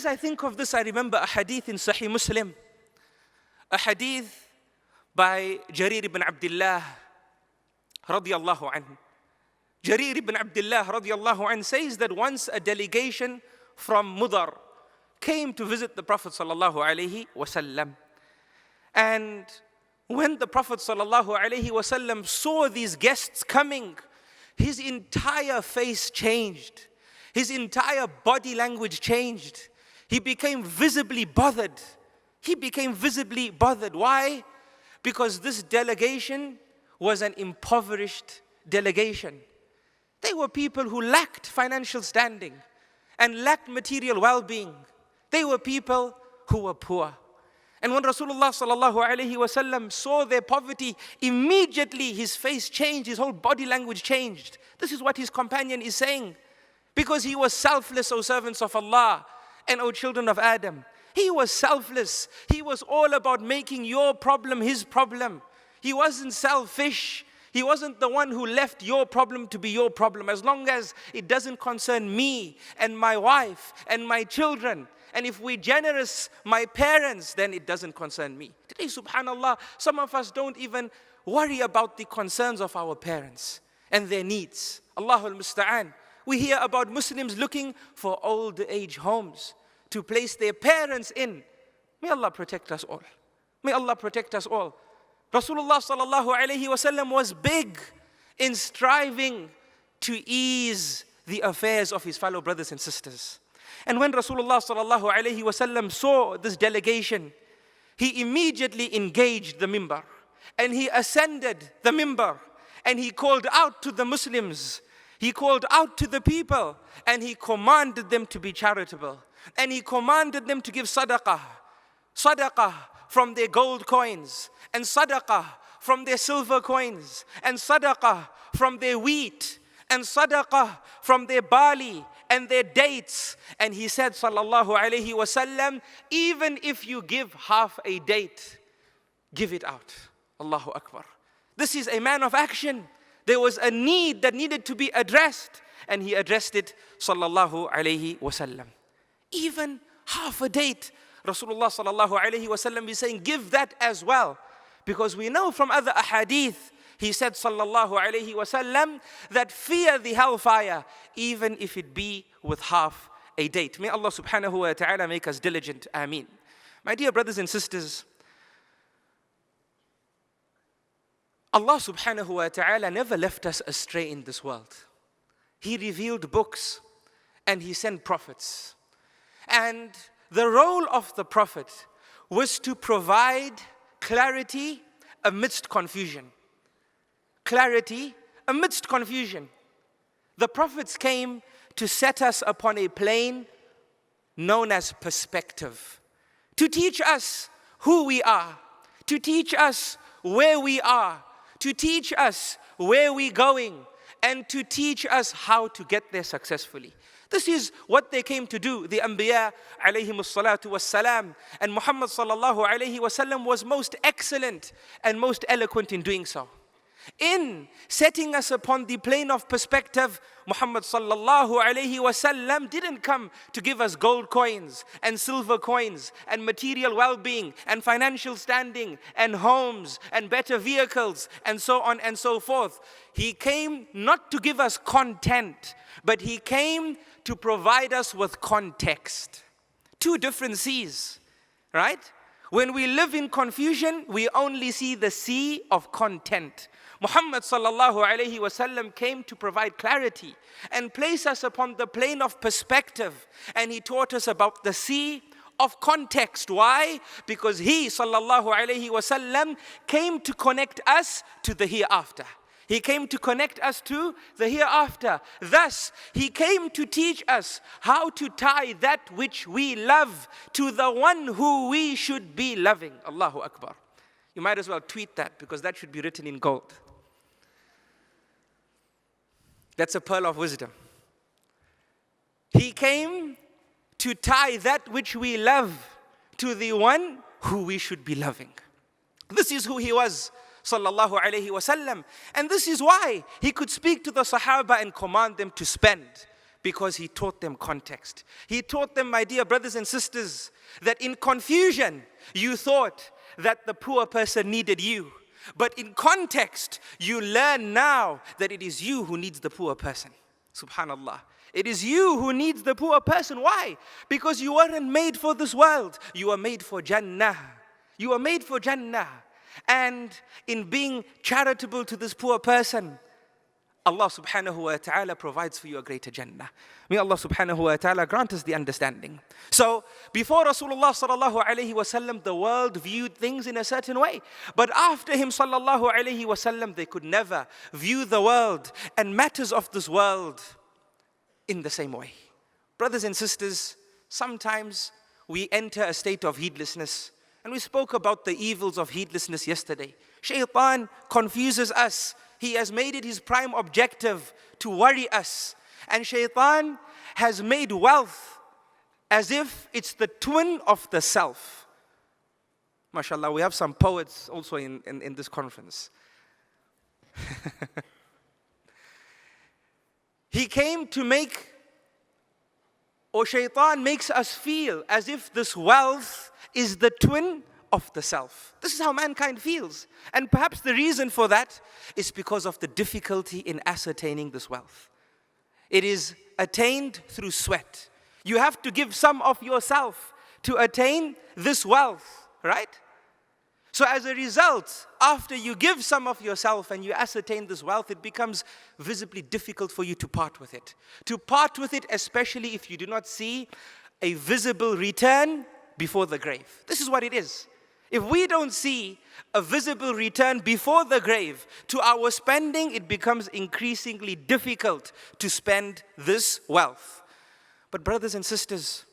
as I think of this, I remember a hadith in Sahih Muslim, a hadith by Jarir ibn Abdullah radiyallahu anhu. Jarir ibn Abdullah radiyallahu anhu says that once a delegation from Mudar came to visit the Prophet sallallahu alaihi wasallam. And when the Prophet sallallahu alaihi wasallam saw these guests coming, his entire face changed. His entire body language changed. He became visibly bothered. He became visibly bothered. Why? Because this delegation was an impoverished delegation. They were people who lacked financial standing and lacked material well-being. They were people who were poor. And when Rasulullah sallallahu alaihi wasallam saw their poverty, immediately his face changed, his whole body language changed. This is what his companion is saying. Because he was selfless, O servants of Allah and O children of Adam. He was selfless. He was all about making your problem his problem. He wasn't selfish. He wasn't the one who left your problem to be your problem. As long as it doesn't concern me and my wife and my children, and if we're generous, my parents, then it doesn't concern me. Today, subhanallah, some of us don't even worry about the concerns of our parents and their needs. Allahul Musta'an. We hear about Muslims looking for old age homes to place their parents in. May Allah protect us all. May Allah protect us all. Rasulullah sallallahu alayhi wasallam was big in striving to ease the affairs of his fellow brothers and sisters. And when Rasulullah sallallahu alayhi wasallam saw this delegation, he immediately engaged the mimbar and he ascended the mimbar and he called out to the Muslims. He called out to the people and he commanded them to be charitable. And he commanded them to give sadaqah. Sadaqah from their gold coins, and sadaqah from their silver coins, and sadaqah from their wheat, and sadaqah from their barley and their dates. And he said, sallallahu alaihi wasallam, even if you give half a date, give it out. Allahu Akbar. This is a man of action. There was a need that needed to be addressed, and he addressed it, sallallahu alaihi wasallam. Even half a date, Rasulullah sallallahu alaihi wasallam is saying, give that as well. Because we know from other ahadith, he said sallallahu alaihi wasallam, that fear the hellfire, even if it be with half a date. May Allah subhanahu wa ta'ala make us diligent. Ameen. My dear brothers and sisters, Allah subhanahu wa ta'ala never left us astray in this world. He revealed books and he sent prophets. And the role of the prophet was to provide clarity amidst confusion. Clarity amidst confusion. The prophets came to set us upon a plane known as perspective, to teach us who we are, to teach us where we are, to teach us where we're going, and to teach us how to get there successfully. This is what they came to do, the Anbiya alayhimus salatu wassalam. And Muhammad sallallahu alayhi wasallam was most excellent and most eloquent in doing so. In setting us upon the plane of perspective, Muhammad sallallahu alayhi wasallam didn't come to give us gold coins and silver coins and material well-being and financial standing and homes and better vehicles and so on and so forth. He came not to give us content, but he came to provide us with context. Two different seas, right? When we live in confusion, we only see the sea of content. Muhammad sallallahu alayhi wasallam came to provide clarity and place us upon the plane of perspective. And he taught us about the sea of context. Why? Because he sallallahu alayhi wasallam came to connect us to the hereafter. He came to connect us to the hereafter. Thus, he came to teach us how to tie that which we love to the one who we should be loving. Allahu Akbar. You might as well tweet that, because that should be written in gold. That's a pearl of wisdom. He came to tie that which we love to the one who we should be loving. This is who he was, sallallahu alayhi wasallam. And this is why he could speak to the Sahaba and command them to spend. Because he taught them context. He taught them, my dear brothers and sisters, that in confusion, you thought that the poor person needed you. But in context, you learn now that it is you who needs the poor person. Subhanallah. It is you who needs the poor person. Why? Because you weren't made for this world. You were made for Jannah. You were made for Jannah. And in being charitable to this poor person, Allah subhanahu wa ta'ala provides for you a greater Jannah. May Allah subhanahu wa ta'ala grant us the understanding. So, before Rasulullah sallallahu alayhi wa sallam, the world viewed things in a certain way. But after him sallallahu alayhi wa sallam, they could never view the world and matters of this world in the same way. Brothers and sisters, sometimes we enter a state of heedlessness. And we spoke about the evils of heedlessness yesterday. Shaitan confuses us. He has made it his prime objective to worry us. And shaitan has made wealth as if it's the twin of the self. MashaAllah, we have some poets also in this conference. He came to make, or shaitan makes us feel as if this wealth is the twin of the self. This is how mankind feels. And perhaps the reason for that is because of the difficulty in ascertaining this wealth. It is attained through sweat. You have to give some of yourself to attain this wealth, right? So as a result, after you give some of yourself and you ascertain this wealth, it becomes visibly difficult for you to part with it. To part with it, especially if you do not see a visible return before the grave. This is what it is. If we don't see a visible return before the grave to our spending, it becomes increasingly difficult to spend this wealth. But brothers and sisters,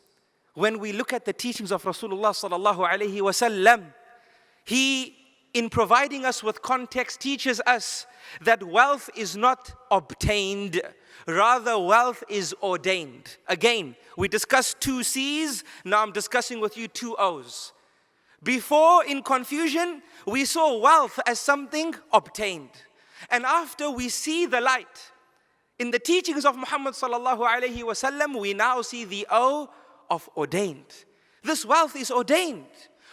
when we look at the teachings of Rasulullah sallallahu alaihi wasallam, he, in providing us with context, teaches us that wealth is not obtained, rather wealth is ordained. Again, we discussed 2 C's, now I'm discussing with you 2 O's. Before, in confusion, we saw wealth as something obtained. And after we see the light, in the teachings of Muhammad sallallahu alaihi wasallam, we now see the O of ordained. This wealth is ordained.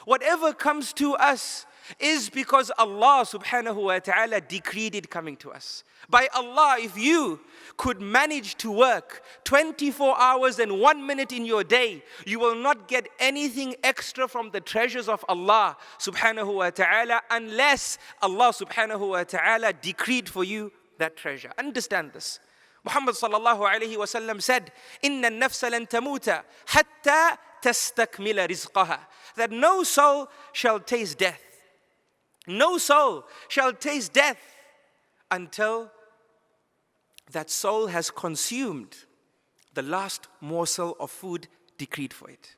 Whatever comes to us is because Allah subhanahu wa ta'ala decreed it coming to us. By Allah, if you could manage to work 24 hours and 1 minute in your day, you will not get anything extra from the treasures of Allah subhanahu wa ta'ala unless Allah subhanahu wa ta'ala decreed for you that treasure. Understand this. Muhammad sallallahu alayhi wa sallam said, "Inna an-nafsa lan tamuta hatta tastakmila rizqaha." That no soul shall taste death. No soul shall taste death until that soul has consumed the last morsel of food decreed for it.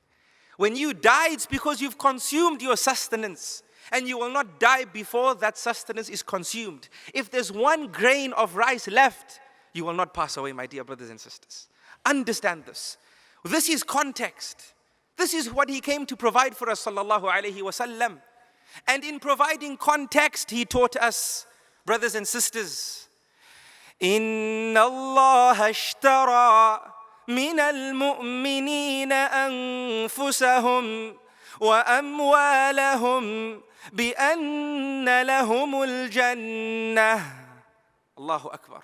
When you die, it's because you've consumed your sustenance, and you will not die before that sustenance is consumed. If there's 1 grain of rice left, you will not pass away, my dear brothers and sisters. Understand this. This is context. This is what he came to provide for us, sallallahu alaihi wasallam. And in providing context, he taught us, brothers and sisters, إِنَّ اللَّهَ اشْتَرَى مِنَ الْمُؤْمِنِينَ أَنفُسَهُمْ وَأَمْوَالَهُمْ بِأَنَّ لَهُمُ الْجَنَّةِ. Allahu Akbar.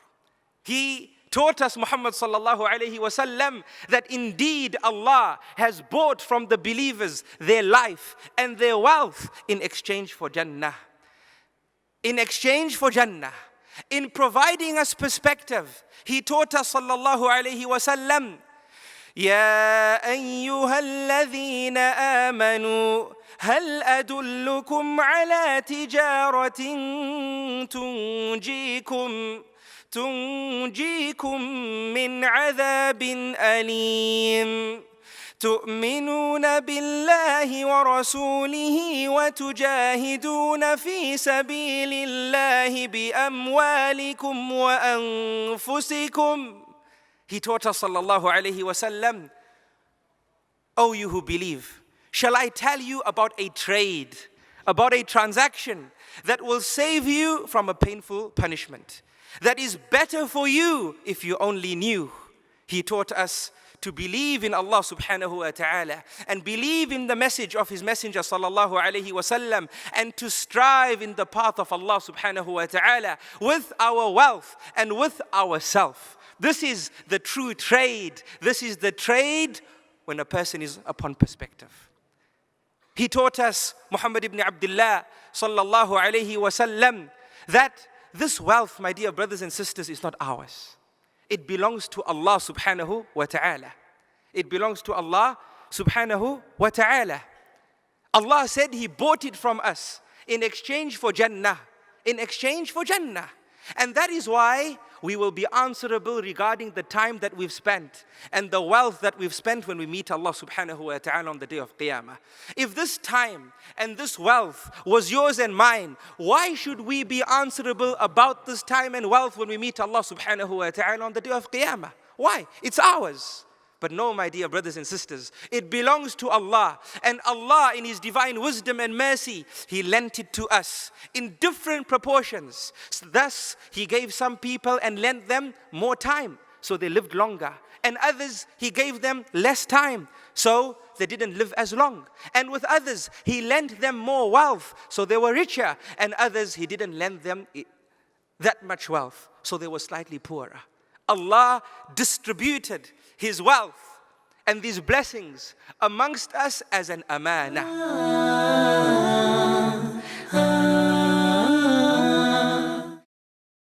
He taught us, Muhammad sallallahu alayhi wasallam, that indeed Allah has bought from the believers their life and their wealth in exchange for Jannah. In exchange for Jannah. In providing us perspective, he taught us sallallahu alayhi wasallam, يا أيها الذين آمنوا هل أدلكم على تجارة تنجيكم من عذاب أليم تؤمنون بالله ورسوله وتجاهدون في سبيل الله بأموالكم وأنفسكم. He taught us sallallahu alayhi wasallam, "O you who believe, shall I tell you about a trade, about a transaction that will save you from a painful punishment, that is better for you if you only knew." He taught us to believe in Allah subhanahu wa ta'ala and believe in the message of His Messenger sallallahu alayhi wasallam, and to strive in the path of Allah subhanahu wa ta'ala with our wealth and with ourself. This is the true trade. This is the trade when a person is upon perspective. He taught us, Muhammad ibn Abdullah sallallahu alayhi wasallam, that this wealth, my dear brothers and sisters, is not ours. It belongs to Allah subhanahu wa ta'ala. It belongs to Allah subhanahu wa ta'ala. Allah said He bought it from us in exchange for Jannah. In exchange for Jannah. And that is why we will be answerable regarding the time that we've spent and the wealth that we've spent when we meet Allah subhanahu wa ta'ala on the day of Qiyamah. If this time and this wealth was yours and mine, why should we be answerable about this time and wealth when we meet Allah subhanahu wa ta'ala on the day of Qiyamah? Why? It's ours. But no, my dear brothers and sisters, it belongs to Allah. And Allah, in His divine wisdom and mercy, He lent it to us in different proportions. Thus, He gave some people and lent them more time, so they lived longer. And others, He gave them less time, so they didn't live as long. And with others, He lent them more wealth, so they were richer. And others, He didn't lend them that much wealth, so they were slightly poorer. Allah distributed His wealth and these blessings amongst us as an amana.